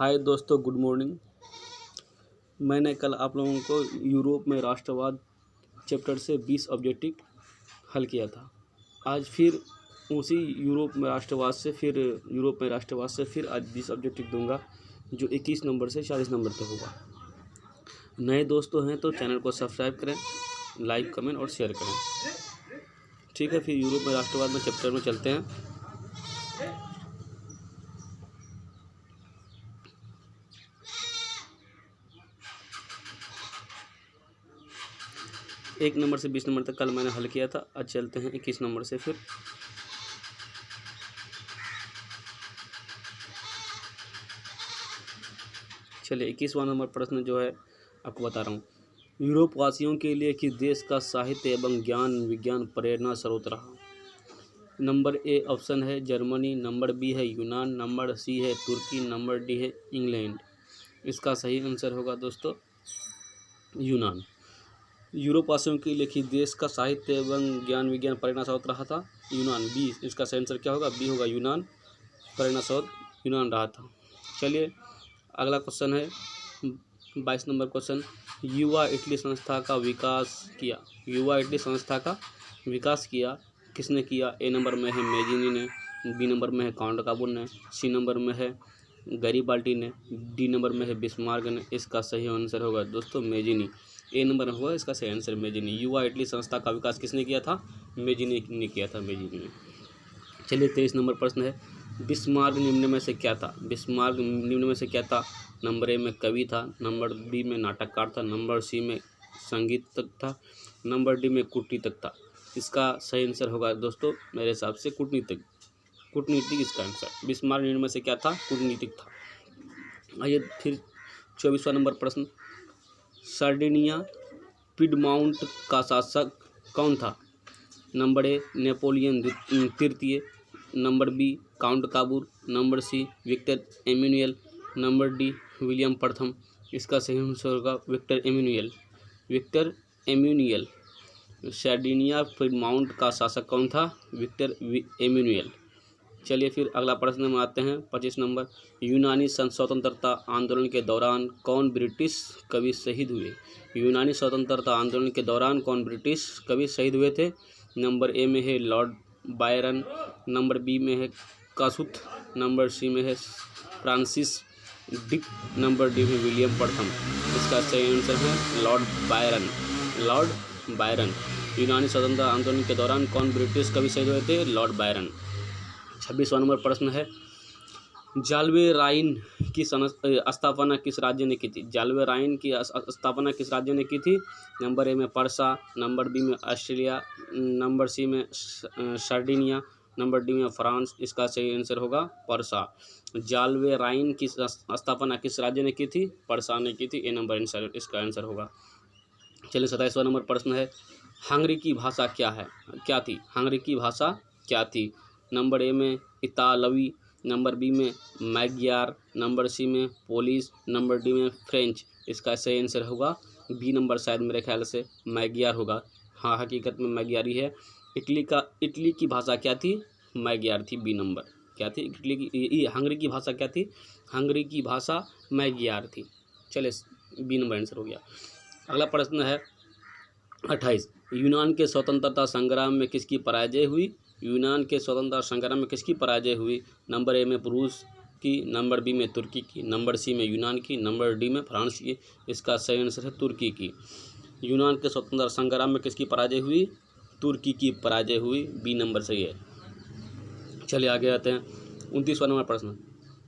हाय दोस्तों, good morning. मैंने कल आप लोगों को यूरोप में राष्ट्रवाद चैप्टर से 20 ऑब्जेक्टिव हल किया था। आज फिर उसी यूरोप में राष्ट्रवाद से फिर आज 20 ऑब्जेक्टिव दूंगा, जो 21 नंबर से 40 नंबर तक होगा। नए दोस्तों हैं तो चैनल को सब्सक्राइब करें, लाइक, कमेंट और शेयर करें। ठीक है, फिर यूरोप में राष्ट्रवाद में चैप्टर में चलते हैं। एक नंबर से 20 नंबर तक कल मैंने हल किया था। आज चलते हैं 21 नंबर से। फिर चलिए 21वां नंबर प्रश्न जो है आपको बता रहा हूँ। यूरोप वासियों के लिए किस देश का साहित्य एवं ज्ञान विज्ञान प्रेरणा स्रोत रहा? नंबर ए ऑप्शन है जर्मनी, नंबर बी है यूनान, नंबर सी है तुर्की, नंबर डी है इंग्लैंड। इसका सही आंसर होगा दोस्तों यूनान। यूरोप वासियों के लिए किस देश का साहित्य एवं ज्ञान विज्ञान प्रेरणा स्रोत रहा था? यूनान। बी, इसका सही आंसर क्या होगा? बी होगा यूनान। प्रेरणा स्रोत यूनान रहा था। चलिए अगला क्वेश्चन है 22 नंबर क्वेश्चन। युवा इटली संस्था का विकास किया किसने किया? ए नंबर में है मेजिनी ने, बी नंबर में है काउंट काबुल ने, सी नंबर में है गैरीबाल्डी ने, डी नंबर में है बिस्मार्क ने। इसका सही आंसर होगा दोस्तों मेजिनी। ए नंबर होगा इसका सही आंसर मेजिनी। युवा इटली संस्था का विकास किसने किया था? मेजिनी ने किया था, मेजिनी ने। चलिए 23 नंबर प्रश्न है। बिस्मार्क निम्न में से क्या था? बिस्मार्क निम्न में से क्या था? नंबर ए में कवि था, नंबर बी में नाटककार था, नंबर सी में संगीतज्ञ था, नंबर डी में कूटनीतिज्ञ था। इसका सही आंसर होगा दोस्तों मेरे हिसाब से कूटनीतिज्ञ इसका आंसर। बिस्मार्क निम्न में से क्या था? कूटनीतिज्ञ था। आइए फिर 24वां नंबर प्रश्न। सार्डिनिया पिडमाउंट का शासक कौन था? नंबर ए नेपोलियन तृतीय, number B count Cavour, number C Victor Emmanuel, number D William प्रथम। इसका सही आंसर होगा विक्टर एम्यूनियल। सार्डिनिया पिडमाउंट का शासक कौन था? विक्टर एम्यूनियल। चलिए फिर अगला प्रश्न में आते हैं 25 नंबर। यूनानी स्वतंत्रता आंदोलन के दौरान कौन ब्रिटिश कवि शहीद हुए? यूनानी स्वतंत्रता आंदोलन के दौरान कौन ब्रिटिश कवि शहीद हुए थे? नंबर ए में है लॉर्ड बायरन, नंबर बी में है कासुथ, नंबर सी में है फ्रांसिस डिक, नंबर डी में विलियम प्रथम। इसका सही आंसर है लॉर्ड बायरन। यूनानी स्वतंत्रता आंदोलन के दौरान कौन ब्रिटिश कवि शहीद हुए थे? Lord Byron. 26वां नंबर प्रश्न है। जाल्वे राइन की स्थापना किस राज्य ने की थी? जाल्वे राइन की स्थापना किस राज्य ने की थी? नंबर ए में पर्सा, नंबर बी में ऑस्ट्रेलिया, नंबर सी में सार्डिनिया, नंबर डी में फ्रांस। इसका सही आंसर होगा पर्सा। जाल्वे राइन की स्थापना किस राज्य ने की थी? पर्सा ने की थी। ए नंबर आंसर इसका आंसर होगा। चलिए 27वां नंबर प्रश्न है। हंगरी की भाषा क्या थी? हंगरी की भाषा क्या थी? नंबर ए में इतालवी, नंबर बी में मैग्यार, नंबर सी में पोलिश, नंबर डी में फ्रेंच। इसका सही आंसर होगा बी नंबर, शायद मेरे ख्याल से मैग्यार होगा। हाँ, हकीकत में मैग्यारी है। इटली की भाषा क्या थी? मैग्यार थी। बी नंबर क्या थी? हंगरी की भाषा क्या थी? हंगरी की भाषा मैग्यार थी। चलिए बी नंबर आंसर हो गया। अगला प्रश्न है 28। यूनान के स्वतंत्रता संग्राम में किसकी पराजय हुई? यूनान के स्वतंत्रता संग्राम में किसकी पराजय हुई? नंबर ए में रूस की, नंबर बी में तुर्की की, नंबर सी में यूनान की, नंबर डी में फ्रांस की। इसका सही आंसर है तुर्की की। यूनान के स्वतंत्रता संग्राम में किसकी पराजय हुई? तुर्की की पराजय हुई। बी नंबर सही है। चलिए आगे आते हैं 29वां नंबर प्रश्न।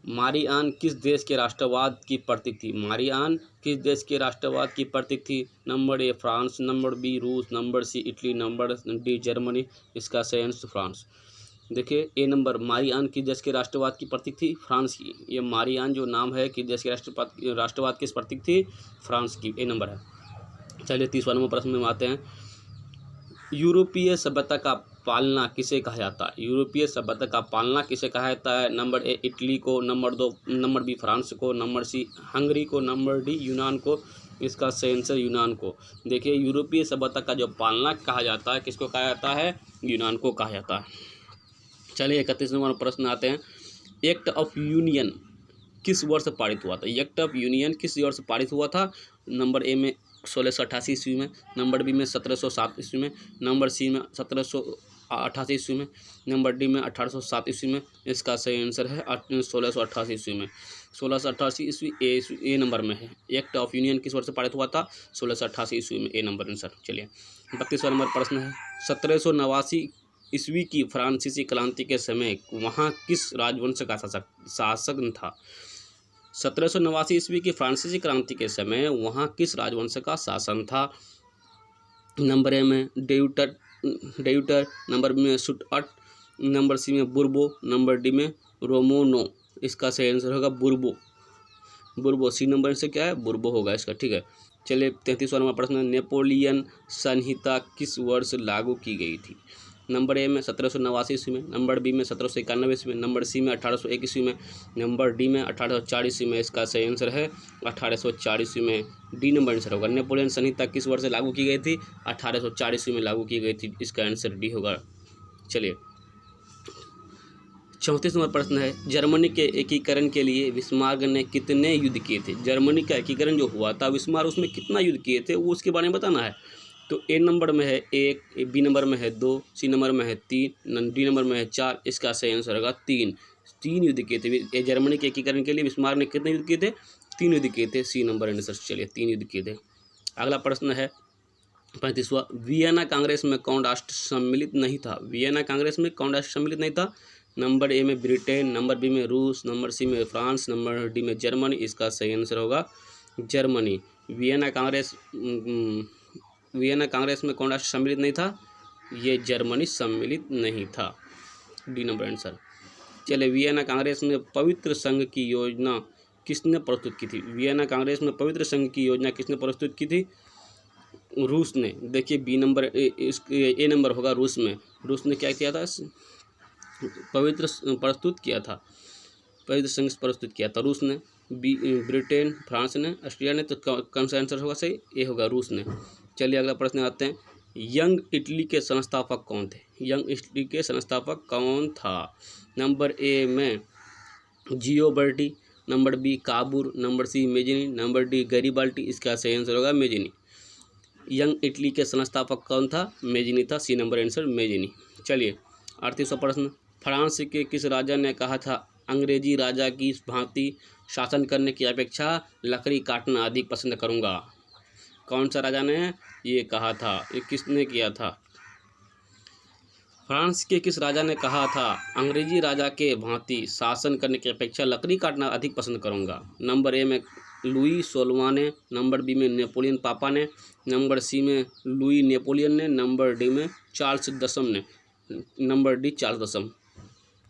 मारियान किस देश के राष्ट्रवाद की प्रतीक थी? मारियान किस देश के राष्ट्रवाद की प्रतीक थी? Number A France, number B रूस, number C Italy, number D Germany. इसका सही आंसर फ्रांस। देखिए ए नंबर मारियान किस देश के राष्ट्रवाद की प्रतीक थी? फ्रांस की। ये मारियान जो नाम है किस देश के राष्ट्रवाद की प्रतीक थी? फ्रांस की। ए नंबर है। चलिए 30वां नंबर प्रश्न में आते हैं। यूरोपीय सभ्यता का पालना किसे कहा जाता है? यूरोपीय सभ्यता का पालना किसे कहा जाता है? नंबर ए इटली को, नंबर बी फ्रांस को, नंबर सी हंगरी को, नंबर डी यूनान को। इसका सही आंसर यूनान को। देखिए यूरोपीय सभ्यता का जो पालना कहा जाता है किसको कहा जाता है? यूनान को कहा जाता है। चलिए 31वां प्रश्न आते हैं। एक्ट ऑफ यूनियन किस वर्ष पारित हुआ था? एक्ट ऑफ यूनियन किस वर्ष पारित हुआ था? नंबर ए में 1688 ईस्वी में, नंबर बी में 1707 ईस्वी में, नंबर सी में 1788 ईस्वी में, नंबर डी में 1807 ईस्वी में। इसका सही आंसर है 1688 ईस्वी में। 1688 ईस्वी ए नंबर में है। एक्ट ऑफ यूनियन किस वर्ष पारित हुआ था? 1688 ईस्वी में, ए नंबर आंसर। चलिए 32वां नंबर प्रश्न है, 1789 ईस्वी की फ्रांसीसी क्रांति के समय वहाँ किस राजवंश का शासक था? 1789 ईस्वी की फ्रांसीसी क्रांति के समय वहाँ किस राजवंश का शासन था? नंबर ए में डेयूटर, नंबर बी में सुटअट, नंबर सी में बुर्बो, नंबर डी में रोमनो। इसका सही आंसर होगा बुर्बो। सी नंबर से क्या है? बुर्बो होगा इसका। ठीक है, चलिए 33वां नंबर प्रश्न, नेपोलियन संहिता किस वर्ष लागू की गई थी? नंबर ए में 1789 ईस्वी में, नंबर बी में 1791 ईस्वी में, नंबर सी में 1801 ईस्वी में, नंबर डी में 1804 ईस्वी में। इसका सही आंसर है 1804 ईस्वी में, डी नंबर आंसर होगा। नेपोलियन संहिता किस वर्ष लागू की गई थी? 1804 ईस्वी में लागू की गई थी। इसका आंसर डी होगा। चलिए 34 नंबर प्रश्न है, जर्मनी के एकीकरण के लिए बिस्मार्क ने कितने युद्ध किए थे? जर्मनी का एकीकरण जो हुआ था बिस्मार्क, उसमें कितना युद्ध किए थे वो उसके बारे में बताना है। तो ए नंबर में है 1, बी नंबर में है 2, सी नंबर में है 3, डी नंबर में है 4। इसका सही आंसर होगा 3 युद्ध किए थे। जर्मनी के एकीकरण के लिए बिस्मार्क ने कितने युद्ध किए थे? 3 युद्ध किए थे। सी नंबर आंसर। चलिए 3 युद्ध किए थे। अगला प्रश्न है 35वां, वियना कांग्रेस में कौन राष्ट्र सम्मिलित नहीं था? वियना कांग्रेस में कौन राष्ट्र सम्मिलित नहीं था? नंबर ए में ब्रिटेन, नंबर बी में रूस, नंबर सी में फ्रांस, नंबर डी में जर्मनी। इसका सही आंसर होगा जर्मनी। वियना कांग्रेस में कौन राष्ट्र सम्मिलित नहीं था? ये जर्मनी सम्मिलित नहीं था। D number answer. चलिए वियना कांग्रेस में पवित्र संघ की योजना किसने प्रस्तुत की थी? वियना कांग्रेस में पवित्र संघ की योजना किसने प्रस्तुत की थी? रूस ने। देखिए बी नंबर ए नंबर होगा रूस में। रूस ने क्या किया था? पवित्र प्रस्तुत किया था, पवित्र संघ प्रस्तुत किया था रूस ने। बी ब्रिटेन, फ्रांस ने, ऑस्ट्रिया ने। तो कौन सा आंसर होगा सही? ए होगा रूस ने। चलिए अगला प्रश्न आते हैं, यंग इटली के संस्थापक कौन थे? यंग इटली के संस्थापक कौन था? नंबर ए में Gioberti, number B Cavour, number C Mazzini, number D Garibaldi. इसका सही आंसर होगा मेजिनी। यंग इटली के संस्थापक कौन था? मेजिनी था। सी नंबर आंसर मेजिनी। चलिए 38वां प्रश्न, फ्रांस के किस राजा ने कहा था अंग्रेजी राजा की भांति शासन करने की अपेक्षा लकड़ी काटना अधिक पसंद करूंगा? कौन सा राजा ने ये कहा था? ये किसने किया था? फ्रांस के किस राजा ने कहा था अंग्रेजी राजा के भांति शासन करने की अपेक्षा लकड़ी काटना अधिक पसंद करूंगा? नंबर ए में लुई 16वां ने, नंबर बी में नेपोलियन पापा ने, नंबर सी में लुई नेपोलियन ने, नंबर डी में चार्ल्स दसम ने। नंबर डी चार्ल्स दसम।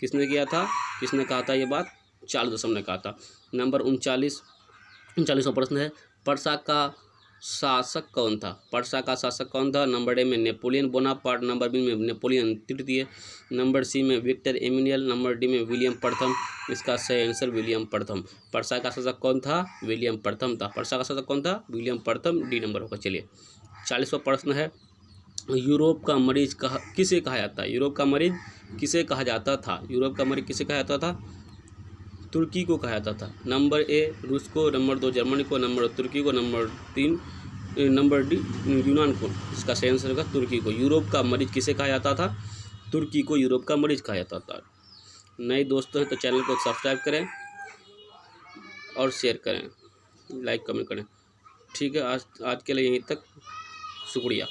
किसने किया था? किसने कहा था ये बात? चार्ल्स दसम ने कहा था। नंबर 39वां प्रश्न है, पर्सा का शासक कौन था? पर्सा का शासक कौन था? नंबर ए में नेपोलियन बोनापार्ट, नंबर बी में नेपोलियन तृतीय, नंबर सी में विक्टर एमिनियल, नंबर डी में विलियम प्रथम। इसका सही आंसर विलियम प्रथम। पर्सा का शासक कौन था? विलियम प्रथम था। पर्सा का शासक कौन था? विलियम प्रथम। डी नंबर होगा। चलिए 40वां प्रश्न है, यूरोप का मरीज किसे कहा जाता है? यूरोप का मरीज किसे कहा जाता था? यूरोप का मरीज किसे कहा जाता था? तुर्की को कहा जाता था। नंबर ए रूस को, नंबर 2 जर्मनी को, नंबर तुर्की को, नंबर 3 नंबर डी यूनान को। इसका सही आंसर होगा तुर्की को। यूरोप का मरीज किसे कहा जाता था? तुर्की को यूरोप का मरीज कहा जाता था। नए दोस्तों हैं तो चैनल को सब्सक्राइब करें और शेयर करें, लाइक कमेंट करें। ठीक है, आज के लिए यहीं तक। शुक्रिया।